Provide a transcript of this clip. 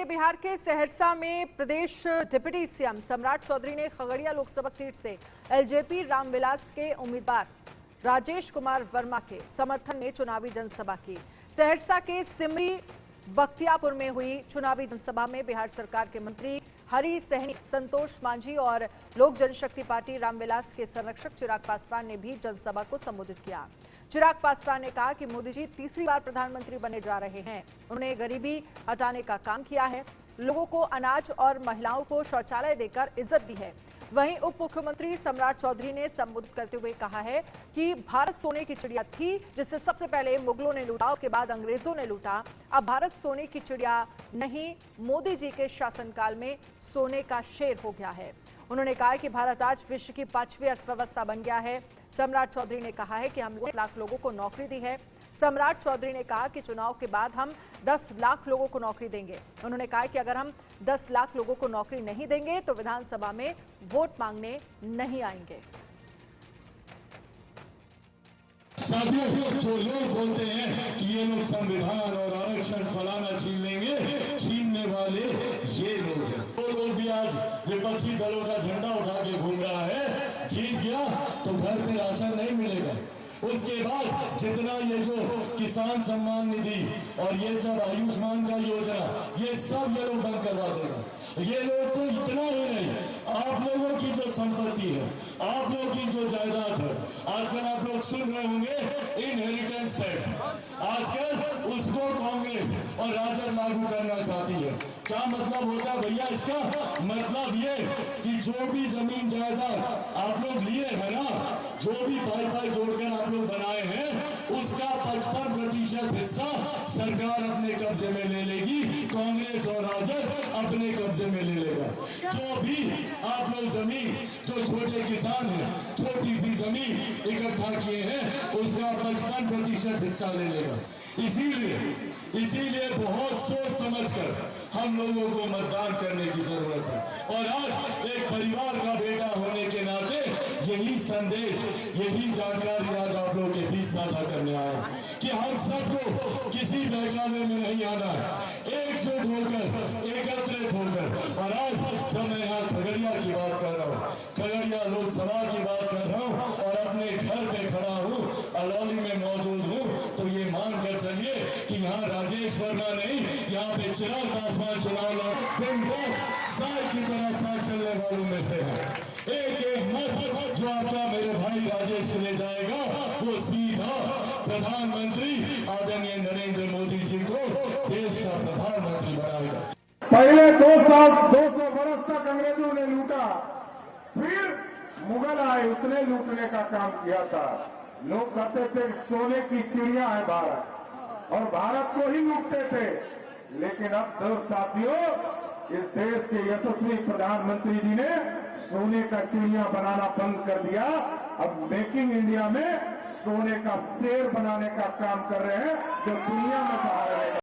देखेंगे बिहार के सहरसा में प्रदेश डिप्टी सीएम सम्राट चौधरी ने खगड़िया लोकसभा सीट से एलजेपी रामविलास के उम्मीदवार राजेश कुमार वर्मा के समर्थन में चुनावी जनसभा की। सहरसा के सिमरी बख्तियापुर में हुई चुनावी जनसभा में बिहार सरकार के मंत्री हरि सहनी, संतोष मांझी और लोक जनशक्ति पार्टी रामविलास के संरक्षक चिराग पासवान ने भी जनसभा को संबोधित किया। चिराग पासवान ने कहा कि मोदी जी तीसरी बार प्रधानमंत्री बने जा रहे हैं। उन्होंने गरीबी हटाने का काम किया है, लोगों को अनाज और महिलाओं को शौचालय देकर इज्जत दी है। वहीं उप मुख्यमंत्री सम्राट चौधरी ने संबोधित करते हुए कहा है कि भारत सोने की चिड़िया थी, जिसे सबसे पहले मुगलों ने लूटा, उसके बाद अंग्रेजों ने लूटा। अब भारत सोने की चिड़िया नहीं, मोदी जी के शासनकाल में सोने का शेर हो गया है। उन्होंने कहा कि भारत आज विश्व की 5वीं अर्थव्यवस्था बन गया है। सम्राट चौधरी ने कहा है कि हम 1 लाख लोगों को नौकरी दी है। सम्राट चौधरी ने कहा कि चुनाव के बाद हम 10 लाख लोगों को नौकरी देंगे। उन्होंने कहा कि अगर हम 10 लाख लोगों को नौकरी नहीं देंगे तो विधानसभा में वोट मांगने नहीं आएंगे। साथियों, जो लोग बोलते हैं कि ये लोग संविधान और आरक्षण फलाना छीन लेंगे, छीनने वाले ये लोग हैं। वो लोग भी आज विपक्षी दलों का झंडा उठा के घूम रहा है। जीत गया तो घर में राशन नहीं मिलेगा। उसके बाद जितना ये जो किसान सम्मान निधि और ये सब आयुष्मान का योजना, ये सब ये लोग बंद करवा देगा। ये लोग तो इतना ही नहीं, आप लोगों की जो संपत्ति है, आप लोगों की जो जायदाद है, आजकल आप लोग सुन रहे होंगे इनहेरिटेंस टैक्स, आजकल उसको कांग्रेस और राजद लागू करना चाहती है। क्या मतलब होता है भैया इसका? मतलब ये कि जो भी जमीन जायदाद आप लोग लिए है ना, जो भी भाई जोड़कर आप लोग बनाए हैं, उसका 55% हिस्सा सरकार अपने कब्जे में ले लेगी, कांग्रेस और राजद अपने कब्जे में ले लेगा। जो भी आप लोग जमीन, जो छोटे किसान हैं, छोटी सी जमीन इकट्ठा किए हैं, उसका 55% हिस्सा ले लेगा। इसीलिए बहुत सोच समझकर हम लोगों को मतदान करने की जरूरत है। और आज एक परिवार का बेटा होने के नाते यही संदेश, यही जानकारी आज आप लोगों के बीच साझा करने आया कि हम सबको किसी बहकावे में नहीं आना है, एकजुट होकर, एकत्रित होकर। और आज जब मैं यहाँ खगड़िया की बात कर रहा हूँ, खगड़िया लोकसभा की बात कर रहा हूँ और अपने घर पे खड़ा हूँ, अलौली में मौजूद हूँ, तो ये मान कर चलिए कि यहाँ राजेश वर्मा नहीं, यहाँ पे चिराग पासवान चुनाव साल की तरह साथ चलने वालों में से है। एक मत जो आपका मेरे भाई राजेश ले जाएगा, वो सीधा प्रधानमंत्री आदरणीय नरेंद्र मोदी जी को देश का प्रधानमंत्री बनाएगा। पहले 200 वर्ष तक अंग्रेजों ने लूटा, फिर मुगल आए, उसने लूटने का काम किया था। लोग कहते थे सोने की चिड़िया है भारत, और भारत को ही लूटते थे। लेकिन अब दोस्त साथियों, इस देश के यशस्वी प्रधानमंत्री जी ने सोने का चिड़िया बनाना बंद कर दिया। अब मेकिंग इंडिया में सोने का शेर बनाने का काम कर रहे हैं, जो दुनिया में चाह रहे हैं।